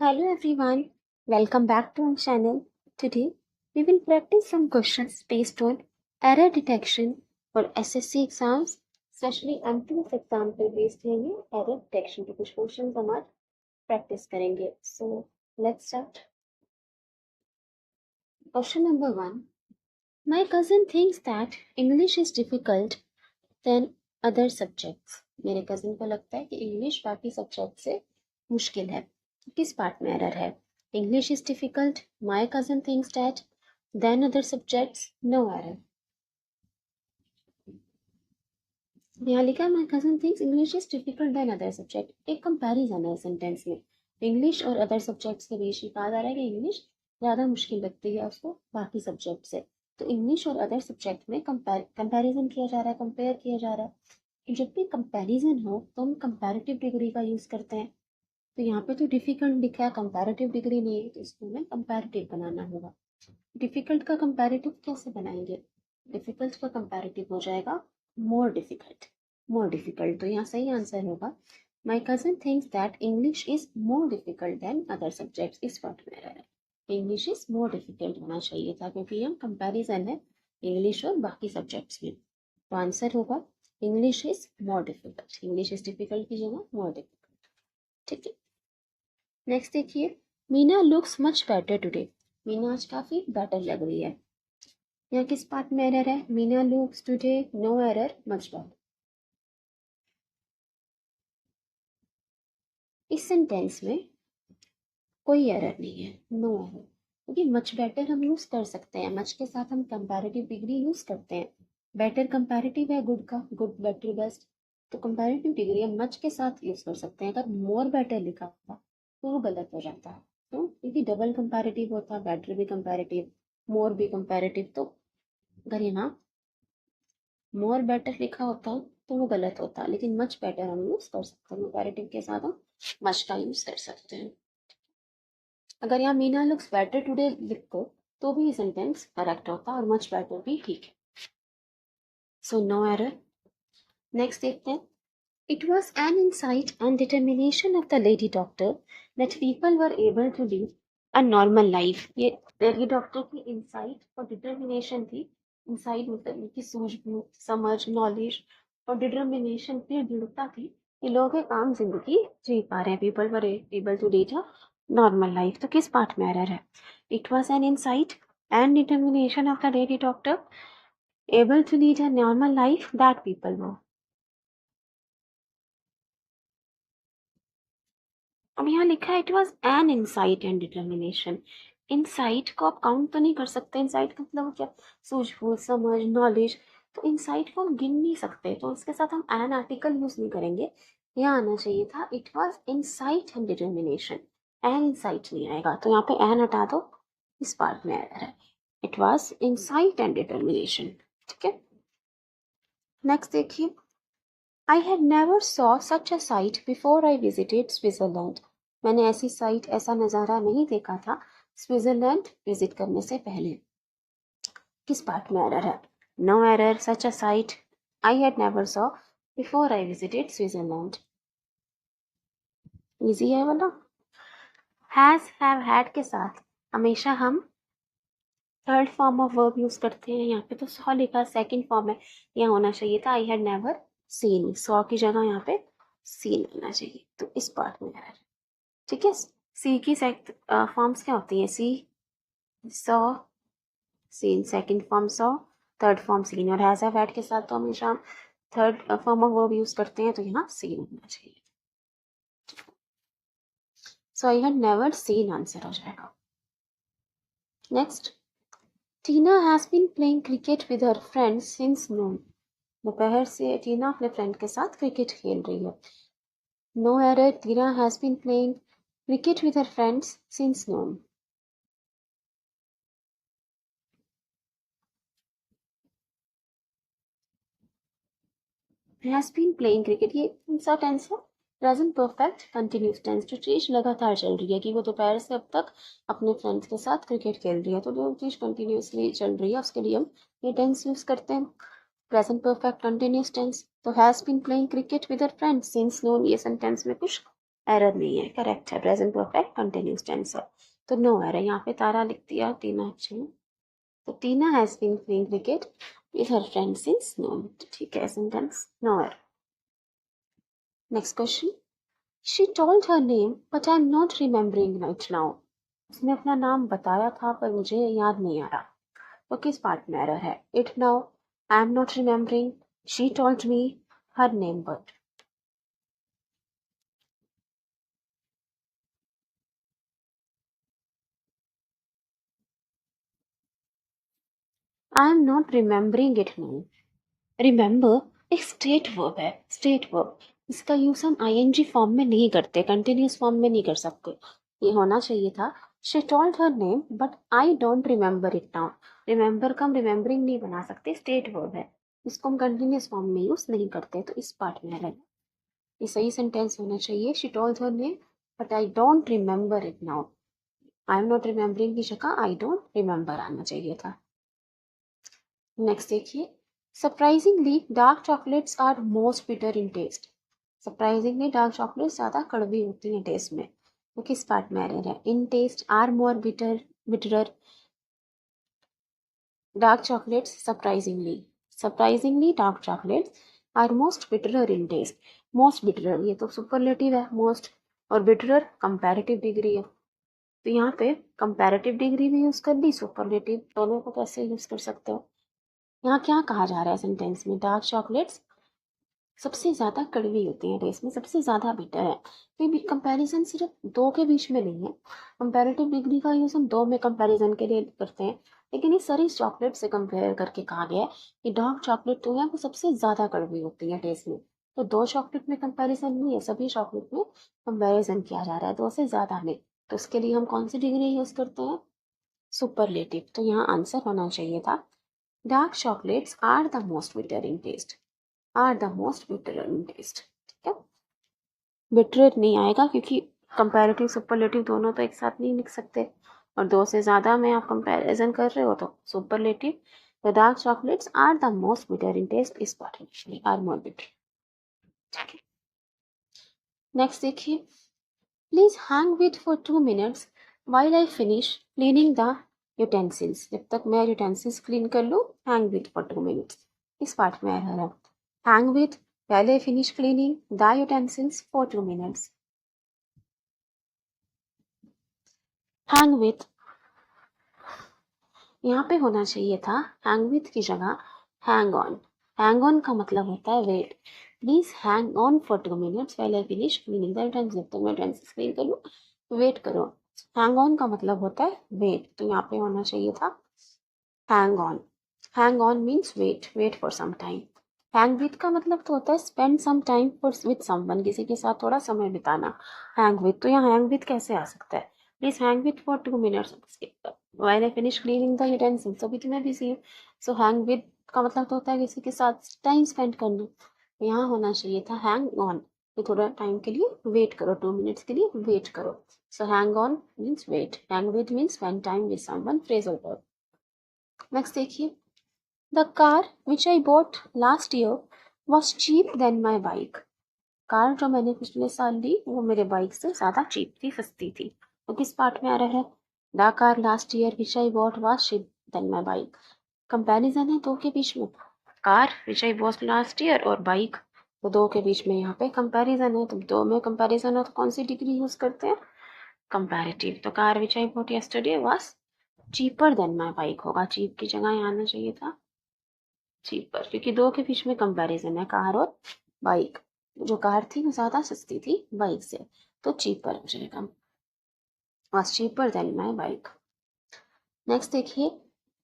Hello everyone, welcome back to our channel. Today we will practice some questions based on error detection for SSC exams, especially entrance exam पे based है ये error detection के कुछ questions हम आज practice करेंगे. So let's start. Question number 1. My cousin thinks that English is difficult than other subjects. मेरे cousin को लगता है कि English बाकी subjects से मुश्किल है. किस part में error है? English is difficult. My cousin thinks that. Then other subjects, no error. यहाँ लिखा है my cousin thinks English is difficult than other subject. एक comparison है सेंटेंस में. English और other subjects के बीच में कहा जा रहा है कि English ज़्यादा मुश्किल लगती है उसको बाकी सब्जेक्ट से. तो इंग्लिश और अदर सब्जेक्ट में कंपैरिजन किया जा रहा है, कंपेयर किया जा रहा है. जब भी कंपैरिजन हो तो हम कंपैरेटिव डिग्री का यूज़ करते हैं. तो यहाँ पे तो डिफिकल्ट लिखा है, कंपैरेटिव डिग्री नहीं है, तो इसको हमें कंपैरेटिव बनाना होगा. डिफिकल्ट का कंपैरेटिव कैसे बनाएंगे? डिफिकल्ट का कंपैरेटिव हो जाएगा मोर डिफिकल्ट. मोर डिफिकल्ट, तो यहाँ सही आंसर होगा my cousin thinks that English is more difficult than other subjects. इस पार्ट में रह है इंग्लिश इज मोर डिफिकल्ट होना चाहिए था, क्योंकि यहाँ कंपैरिजन है इंग्लिश और बाकी सब्जेक्ट्स में. तो आंसर होगा English is more difficult. English is difficult की जगह मोर डिफिकल्ट. ठीक है, नेक्स्ट देखिए. Meena looks much better today. Meena आज काफी बेटर लग रही है. यहाँ किस पार्ट में एरर है? Meena looks today, no error, much better. इस सेंटेंस में कोई एरर नहीं है, नो एरर, क्योंकि मच बेटर हम यूज कर सकते हैं. मच के साथ हम कंपैरेटिव डिग्री यूज करते हैं. बेटर कंपैरेटिव है गुड का, गुड बेटर बेस्ट. तो कंपैरेटिव डिग्री हम मच के साथ यूज कर सकते हैं. अगर मोर बेटर लिखा होता तो वो गलत हो जाता है. तो क्योंकि डबल कंपैरेटिव होता, बेटर भी कंपैरेटिव, मोर भी कंपैरेटिव. तो अगर यहाँ मोर बेटर लिखा होता तो वो गलत होता, लेकिन मच बेटर हम यूज कर सकते हैं. कंपैरेटिव के साथ हम मच का यूज कर सकते हैं. अगर यहाँ मीना लुक्स बेटर टुडे लिख दो तो भी ये सेंटेंस करेक्ट होता और मच बेटर भी ठीक है. So no error. नेक्स्ट देखते हैं. It was an insight and determination of the lady doctor that people were able to live a normal life. ये लेडी डॉक्टर की इंसाइट और डिटर्मिनेशन थी. इंसाइट मतलब उनकी सूझबूझ, समझ, नॉलेज, और डिटर्मिनेशन की दृढ़ता थी कि लोग एक आम जिंदगी जी पा रहे हैं. People were able to lead a normal life. तो किस पार्ट में एरर है? It was an insight and determination of the lady doctor able to lead a normal life that people were. अब यहाँ लिखा है it was an insight and determination. Insight को आप काउंट तो नहीं कर सकते. इंसाइट का मतलब क्या? सूझबूझ, समझ, नॉलेज. तो इंसाइट को हम गिन नहीं सकते, तो उसके साथ हम एन आर्टिकल यूज नहीं करेंगे. यहाँ आना चाहिए था it was insight and determination. An insight नहीं आएगा, तो यहाँ पे एन हटा दो. इस पार्ट में एरर है. It was insight and determination. ठीक है, नेक्स्ट देखिए. I had never saw such a sight before I visited Switzerland. मैंने ऐसी साइट, ऐसा नज़ारा नहीं देखा था स्विट्जरलैंड विजिट करने से पहले. किस पार्ट में एरर है? No error. Such a sight I had never saw before I visited Switzerland. Easy है वाला. हैज, हैव, हैड के साथ हमेशा हम third form of verb use करते हैं. यहाँ पे तो सॉ लिखा, सेकंड फॉर्म है. यहाँ होना चाहिए था आई हैड नेवर सीन. सॉ की जगह यहाँ पे सीन होना चाहिए. तो इस पार्ट में एरर. ठीक है, सी की फॉर्म्स क्या होती है? See, saw, seen. Second form saw, third form seen. और हैज, हैव, हैड के साथ तो हमेशा हम third form of verb use करते हैं, तो यहाँ सीन होना चाहिए. So I had never seen answer हो जाएगा. Next. Tina has been playing cricket with her friends since noon. दोपहर से टीना अपने फ्रेंड के साथ क्रिकेट खेल रही है. No error. Tina has been playing cricket with her friends since noon. Has been playing cricket, ये कौन सा टेंस है? Present perfect continuous tense. जो चीज लगातार चल रही है कि वो दोपहर से अब तक अपने फ्रेंड्स के साथ क्रिकेट खेल रही है, तो जो चीज कंटिन्यूसली चल रही है उसके लिए हम ये टेंस यूज करते हैं, प्रेजेंट परफेक्ट कंटिन्यूस टेंस. तो has been playing cricket with her friends since noon, ये सेंटेंस में कुछ एरर नहीं है, करेक्ट है, प्रेजेंट परफेक्ट कंटिन्यूस टेंस है, तो नो एरर। यहाँ पे तारा लिख दिया, टीना अच्छी। तो Tina has been playing cricket with her friend since noon, ठीक है, sentence no error. Next question, she told her name but I am not remembering right now. उसने अपना नाम बताया था पर मुझे याद नहीं आ रहा, तो किस पार्ट में एरर है? It now, I am not remembering, she told me, her name but. I am not remembering it now. Remember एक स्टेट वर्ब है, स्टेट वर्ब। इसका यूज हम आईएनजी फॉर्म में नहीं करते, कंटिन्यूस फॉर्म में नहीं कर सकते। ये होना चाहिए था she told her name but I don't remember it now. Remember का हम रिमेम्बरिंग नहीं बना सकते, स्टेट वर्ब है, इसको हम कंटिन्यूस फॉर्म में यूज नहीं करते, तो इस पार्ट में है। ये सही सेंटेंस होना चाहिए, she told her name but I don't remember it now. I am not remembering की जगह आई डोंट रिमेम्बर आना चाहिए था। नेक्स्ट देखिए, surprisingly dark chocolates are most bitter in taste. Surprisingly dark chocolates ज़्यादा कड़वी होती हैं टेस्ट में, तो किस पार्ट में एरर है? In test, are more bitter, bitterer, dark chocolates surprisingly, surprisingly dark chocolates are most bitterer in test. Most bitterer ये तो सुपरलेटिव है, मोस्ट, और बिटरर कंपैरेटिव डिग्री है, तो यहाँ पे कंपैरेटिव डिग्री भी यूज कर दी, सुपरलेटिव, दोनों को कैसे यूज कर सकते हो? यहाँ क्या कहा जा रहा है सेंटेंस में? डार्क चॉकलेट्स सबसे ज़्यादा कड़वी होती हैं टेस्ट में, सबसे ज़्यादा बेटर है। तो ये कंपैरिजन सिर्फ दो के बीच में नहीं है, कंपैरेटिव डिग्री का यूज़ हम दो में कंपैरिजन के लिए करते हैं, लेकिन ये सारी चॉकलेट से कंपेयर करके कहा गया है कि डार्क चॉकलेट जो है वो सबसे ज़्यादा कड़वी होती है टेस्ट में। तो दो चॉकलेट में कंपैरिजन नहीं है, सभी चॉकलेट में कंपैरिजन किया जा रहा है दो से ज़्यादा में, तो उसके लिए हम कौन सी डिग्री यूज़ करते हैं? सुपरलेटिव। तो यहाँ आंसर होना चाहिए था dark chocolates are the most bitter in test, are the most bitter in taste, ठीक है। बिटर नहीं आएगा क्योंकि कंपैरेटिव सुपरलेटिव दोनों तो एक साथ नहीं लिख सकते, और दो से ज़्यादा में आप कंपैरिजन कर रहे हो तो superlative. The dark chocolates are the most bitter in taste इस पार्ट आर मोर बिटर, ठीक है। नेक्स्ट देखिए, please hang with for 2 minutes while I finish cleaning the utensils। जब तक मैं यूटेंसिल्स क्लीन कर लूँ, हैंग विथ फॉर 2 minutes, इस पार्ट में एरर है। हैंग विथ पहले finish cleaning the utensils for 2 minutes। Hang with यहाँ पे होना चाहिए था हैंग विथ की जगह हैंग ऑन। हैंग ऑन का मतलब होता है wait. Please hang on for 2 minutes while I finish cleaning the utensils। तो मैं utensils क्लीन कर लूँ, वेट करो। हैंग ऑन का मतलब होता है वेट, तो यहाँ पे होना चाहिए था hang on. Hang on means wait, wait for some time. Hang with का मतलब तो होता है spend some time for with someone, किसी के साथ थोड़ा समय बिताना। हैंग विथ, तो यहाँ हैंग विथ कैसे आ सकता है? Please hang with for 2 minutes while I finish cleaning the utensils, अभी तो मैं बिजी हूँ। सो हैंग विथ का मतलब तो होता है किसी के साथ टाइम स्पेंड करना, यहाँ होना चाहिए था हैंग ऑन, तो थोड़ा टाइम के लिए वेट करो, 2 minutes के लिए वेट करो। So hang on means wait, hang with means spend time with someone, phrasal verb. Next देखिए, the car which I bought last year was cheap then my bike. Car जो मैंने पिछले साल ली वो मेरे बाइक से ज़्यादा चीप थी, सस्ती थी, तो किस पार्ट में आ रहा है? The car last year which I bought was cheap then my bike, comparison है दो के बीच में, car which I bought last year और बाइक, तो दो के बीच में यहाँ पे कंपैरिजन है, तो दो में कंपैरिजन हो तो कौन सी डिग्री यूज करते हैं? कंपैरेटिव। तो car which I bot yesterday was cheaper then my bike होगा, चीप की जगह यहाँ आना चाहिए था चीपर, क्योंकि दो के बीच में कंपैरिजन है कार और बाइक। जो कार थी वो ज्यादा सस्ती थी बाइक से, तो चीपर हो जाएगा, was cheaper then my bike. Next देखिए,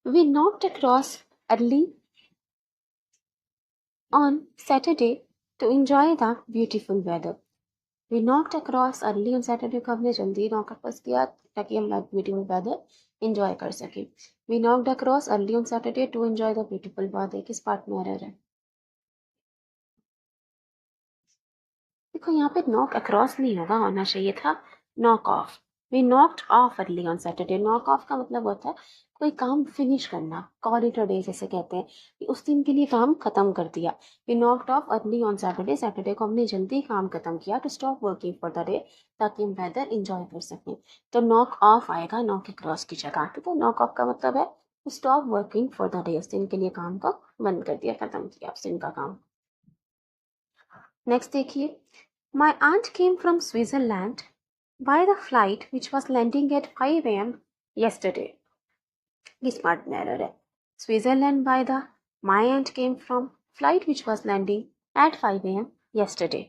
we knocked across early on Saturday to enjoy the beautiful weather। We knocked across early on Saturday को हमने जल्दी नॉक अक्रॉस किया ताकि हम beautiful weather enjoy कर सकें। We knocked across early on Saturday to enjoy the beautiful weather, किस part में एरर है? देखो यहाँ पे नॉक अक्रॉस नहीं होगा, होना चाहिए था knock off. We knocked off early on Saturday. Knock off का मतलब होता है कोई काम फिनिश करना, कॉल इट अ डे जैसे कहते हैं कि उस दिन के लिए काम खत्म कर दिया। We knocked off early on Saturday, Saturday को हमने जल्दी काम खत्म किया to stop working for the day, ताकि हम वेदर इंजॉय कर सकें। तो नॉक ऑफ आएगा नॉक क्रॉस की जगह। ठीक है, नॉक ऑफ का मतलब है stop working for the day, उस दिन के लिए काम को बंद कर दिया, खत्म किया उस दिन का काम। नेक्स्ट देखिए, my aunt came from Switzerland by the flight which was landing at 5 AM yesterday। ये स्मार्ट में एरर है। Switzerland by the my aunt came from flight which was landing at 5 AM yesterday।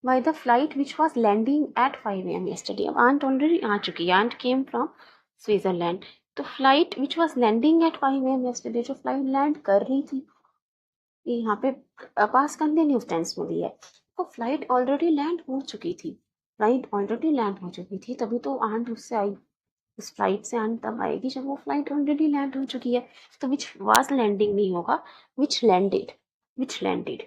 By the flight which was landing at 5 AM yesterday। अब aunt already आ चुकी है, aunt came from Switzerland. तो flight which was landing at 5 AM yesterday, जो flight land कर रही थी, ये यहाँ पे पास कंटिन्यूस टेंस में दी है। तो फ्लाइट ऑलरेडी लैंड हो चुकी थी, फ्लाइट ऑलरेडी लैंड हो चुकी थी, तभी तो आंट उससे आई। इस फ्लाइट से आंट तब आएगी जब वो फ्लाइट ऑलरेडी लैंड हो चुकी है। तो विच वाज लैंडिंग नहीं होगा, which landed, which landed,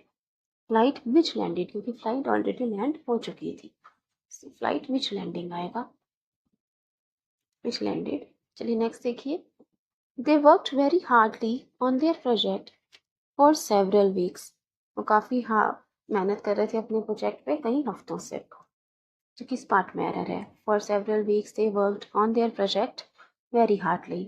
flight which landed, क्योंकि फ्लाइट ऑलरेडी लैंड हो चुकी थी। फ्लाइट विच लैंडिंग आएगा, विच लैंडेड। चलिए नेक्स्ट देखिए, they worked very hardly on their project for several weeks. वो काफ़ी मेहनत कर रहे थे अपने प्रोजेक्ट पे कई हफ्तों से। जो किस पार्ट में एरर है, for several weeks they worked on their project very hardly.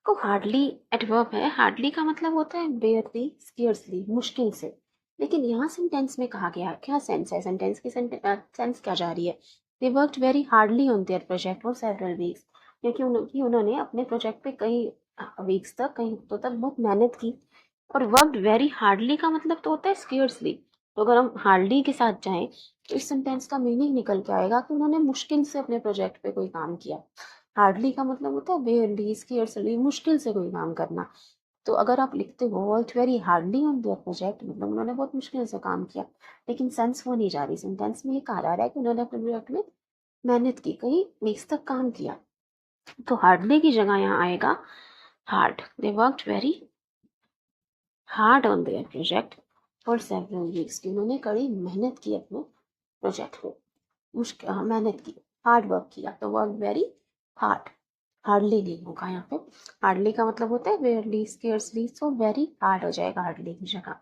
को हार्डली एडवर्ब है, हार्डली का मतलब होता है बेयरली, स्कियर्सली, मुश्किल से। लेकिन यहाँ सेंटेंस में कहा गया, क्या सेंस है, सेंटेंस की सेंस क्या जा रही है। They worked very hardly on their project for several weeks, क्योंकि उन्होंने अपने प्रोजेक्ट पे कई वीक्स तक, कई हफ्तों तक बहुत मेहनत की। और वर्कड वेरी हार्डली का मतलब तो होता है स्कियर्सली। तो अगर हम हार्डली के साथ जाएं तो इस सेंटेंस का मीनिंग निकल के आएगा कि उन्होंने मुश्किल से अपने प्रोजेक्ट पे कोई काम किया। हार्डली का मतलब होता है बेयरली, स्केर्सली, मुश्किल से कोई काम करना। तो अगर आप लिखते हो worked very hardly on their project, मतलब उन्होंने बहुत मुश्किल से काम किया, लेकिन सेंस वो नहीं जा रही। सेंटेंस में ये कहा जा रहा है कि उन्होंने अपने प्रोजेक्ट में मेहनत की, कई वीक्स तक काम किया। तो हार्डली की जगह यहाँ आएगा hard. They worked very hard on their project for several weeks, कि उन्होंने कड़ी मेहनत की अपने प्रोजेक्ट में, मुश्किल मेहनत की, हार्ड वर्क किया। तो वर्क वेरी हार्ड, हार्डली नहीं होगा यहाँ पे। हार्डली का मतलब होता है barely, scarcely, so very hard हो जाएगा हार्डली की जगह।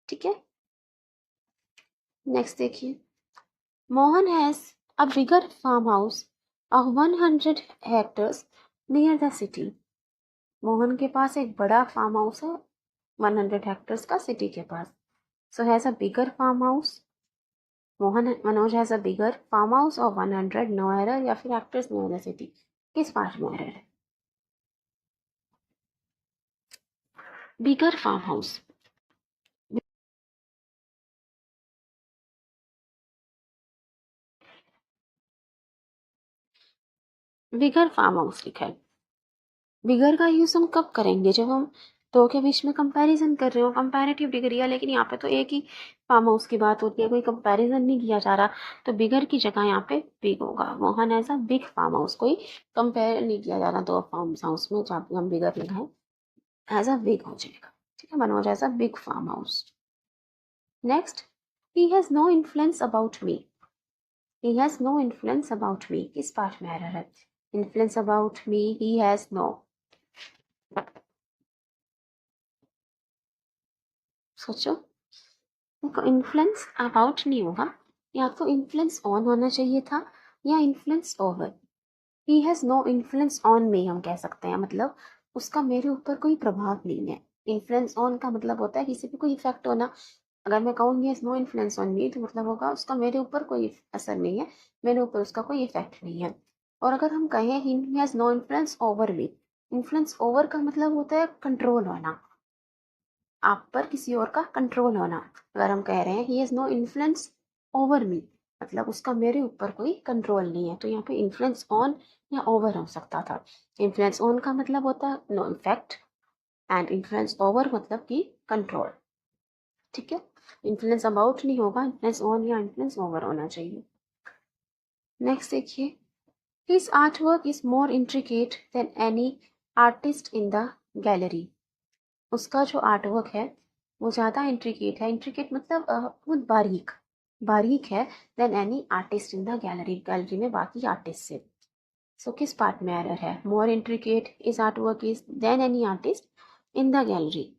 ठीक है, नेक्स्ट देखिए, Mohan has a bigger farm house of 100 hectares near the city. Mohan के पास एक बड़ा फार्म हाउस है 100 हेक्टर्स का सिटी के पास। So has a bigger farm house, Manoj has a bigger farm house of 100, no error, या फिर हेक्टर्स नियर द सिटी, किस पार्ट में एरर है। Bigger farm house, bigger farm house लिखा है। बिगर का यूज हम कब करेंगे, जब हम दो के बीच में कंपैरिजन कर रहे हो, कंपैरेटिव डिग्री है। लेकिन यहाँ पे तो एक ही फार्म हाउस की बात होती है, कोई कंपैरिजन नहीं किया जा रहा। तो बिगर की जगह यहाँ पे बिग होगा। Mohan as a big farm house, कोई कंपेयर नहीं किया जा रहा दो फार्म हाउस में, जहाँ पे हम बिगर लगाए, एज अ बिग हो जाएगा। ठीक है, Manoj as a big farm house. Next, he has no influence about me. He has no influence about me, किस पार्ट में एरर है। Influence about me, he has no, सोचो, देखो इन्फ्लुएंस अबाउट नहीं होगा, या तो इन्फ्लुएंस ऑन होना चाहिए था या influence over. He has no influence on me हम कह सकते हैं, मतलब उसका मेरे ऊपर कोई प्रभाव नहीं है। इन्फ्लुएंस ऑन का मतलब होता है किसी पे कोई इफेक्ट होना। अगर मैं कहूँ he has no influence on me, तो मतलब होगा उसका मेरे ऊपर कोई असर नहीं है, मेरे ऊपर उसका कोई इफेक्ट नहीं है। और अगर हम कहें he has no influence over me, influence over का मतलब होता है कंट्रोल होना, आप पर किसी और का कंट्रोल होना। अगर हम कह रहे हैं he has no influence over me, मतलब उसका मेरे ऊपर कोई कंट्रोल नहीं है। तो यहाँ पे इन्फ्लुएंस ऑन या ओवर हो सकता था। इन्फ्लुएंस ऑन का मतलब होता है no effect, and influence over मतलब कि कंट्रोल। ठीक है, इन्फ्लुएंस अबाउट नहीं होगा, इन्फ्लुएंस ऑन या इन्फ्लुएंस ओवर होना चाहिए। नेक्स्ट देखिए, his art work is more intricate than any artist in the gallery. उसका जो आर्ट वर्क है वो ज़्यादा इंट्रिकेट है। इंट्रिकेट मतलब बहुत बारीक, बारीक है than any artist in the gallery, gallery में बाकी आर्टिस्ट से। सो किस पार्ट में एरर है? More intricate is art work is then any artist in the gallery.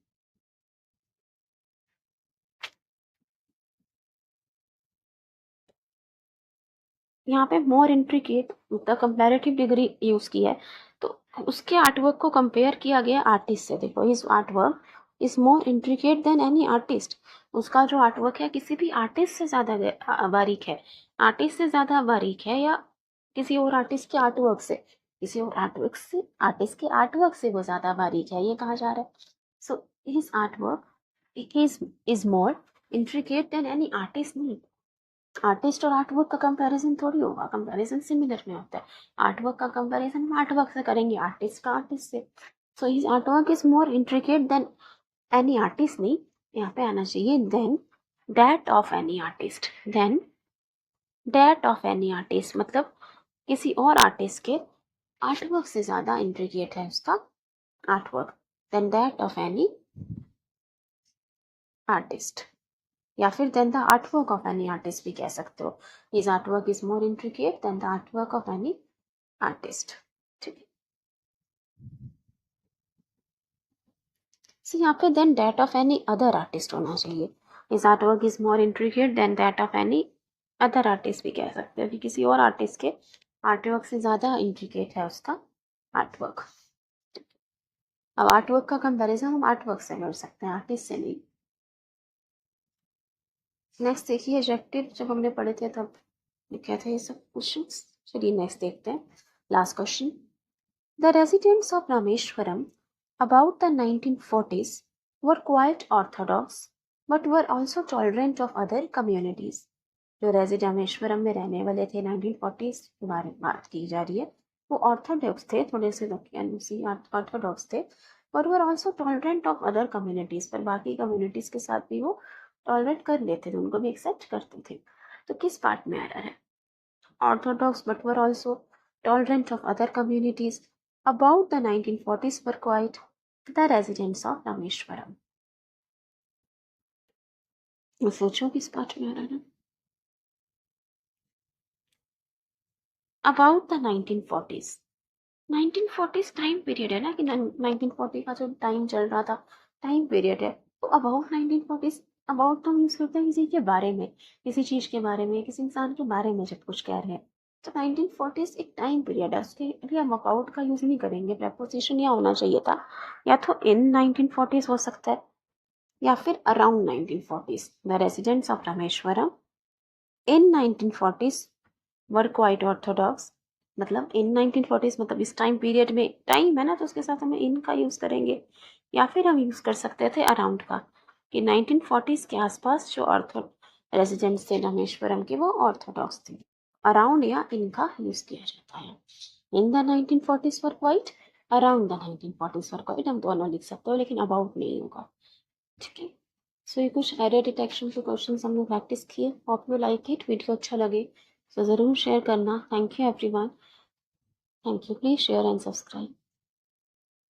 यहाँ पे more intricate the comparative degree use की है, तो उसके आर्टवर्क को कंपेयर किया गया आर्टिस्ट से। देखो his artwork is more intricate than any artist, उसका जो आर्टवर्क है किसी भी आर्टिस्ट से ज्यादा बारीक है, आर्टिस्ट से ज्यादा बारीक है, या किसी और आर्टिस्ट के आर्टवर्क से, किसी और आर्टवर्क से, आर्टिस्ट के आर्टवर्क से वो ज्यादा बारीक है, ये कहा जा रहा है। So his artwork is more intricate than any artist. नहीं, आर्टिस्ट और आर्टवर्क का कंपैरिजन थोड़ी होगा, कंपैरिजन सिमिलर में होता है। आर्टवर्क का कंपैरिजन हम आर्टवर्क से करेंगे, आर्टिस्ट का आर्टिस्ट से। So his artwork is more intricate than any artist. नहीं, यहाँ पे आना चाहिए than that of any artist, than that of any artist, मतलब किसी और आर्टिस्ट के आर्टवर्क से ज्यादा इंट्रिकेट है उसका artwork, than that of any artist, या फिर than the artwork of any artist भी कह सकते हो। His artwork is more intricate than the artwork of any artist. ठीक है, यहाँ पे than that of any other artist होना चाहिए। His artwork is more intricate than that of any other artist भी कह सकते हो कि किसी और आर्टिस्ट के आर्टवर्क से ज्यादा इंट्रिकेट है उसका आर्टवर्क। अब आर्टवर्क का कंपैरिजन हम आर्टवर्क से कर सकते हैं, आर्टिस्ट से नहीं। नेक्स्ट देखिए, एडजेक्टिव जब हमने पढ़े थे तब लिखे थे ये सब क्वेश्चन। चलिए नेक्स्ट देखते हैं, last question. The residents of Rameswaram about the 1940s were quite Orthodox but were also tolerant of other communities. जो रेजिडेंट रामेश्वरम में रहने वाले थे 1940s के बारे में बात की जा रही है, वो ऑर्थोडॉक्स थे, थोड़े से ऑर्थोडॉक्स थे, और were also tolerant of other communities, पर बाकी कम्युनिटीज के साथ भी वो टॉलरेट कर लेते थे, उनको भी एक्सेप्ट करते थे। तो किस पार्ट में एरर है? Orthodox but were also tolerant of other communities about the 1940s were quite the residents of Rameswaram. सोचो किस पार्ट में एरर है? About the 1940s, 1940s time period है ना, कि 1940 का जो टाइम चल रहा था टाइम पीरियड है, तो अबाउट 1940s, अबाउट तो मीन्स करते हैं किसी के बारे में, किसी चीज के बारे में, किसी इंसान के बारे में जब कुछ कह रहे हैं। तो 1940s एक टाइम पीरियड है, उसके लिए हम अबाउट का यूज नहीं करेंगे, प्रेपोजिशन यहाँ होना चाहिए था, या तो इन 1940s हो सकता है या फिर around 1940s। The residents of Rameswaram in 1940s were quite Orthodox, मतलब इन 1940s, मतलब इस टाइम पीरियड में, टाइम है ना तो उसके साथ हमें इन का यूज करेंगे, या फिर हम यूज कर सकते थे अराउंड का, कि 1940s के आसपास जो रेजिडेंट्स थे रामेश्वरम के वो ऑर्थोडॉक्स थे। अराउंड या इन का यूज किया जाता है। In the 1940s were quite, around the 1940s were quite, हम दोनों लिख सकते हो, लेकिन अबाउट नहीं होगा। ठीक है, सो ये कुछ एरर डिटेक्शन के क्वेश्चन हमने प्रैक्टिस किए। Hope you like it, video अच्छा लगे तो ज़रूर शेयर करना। Thank you everyone, thank you, please share and subscribe.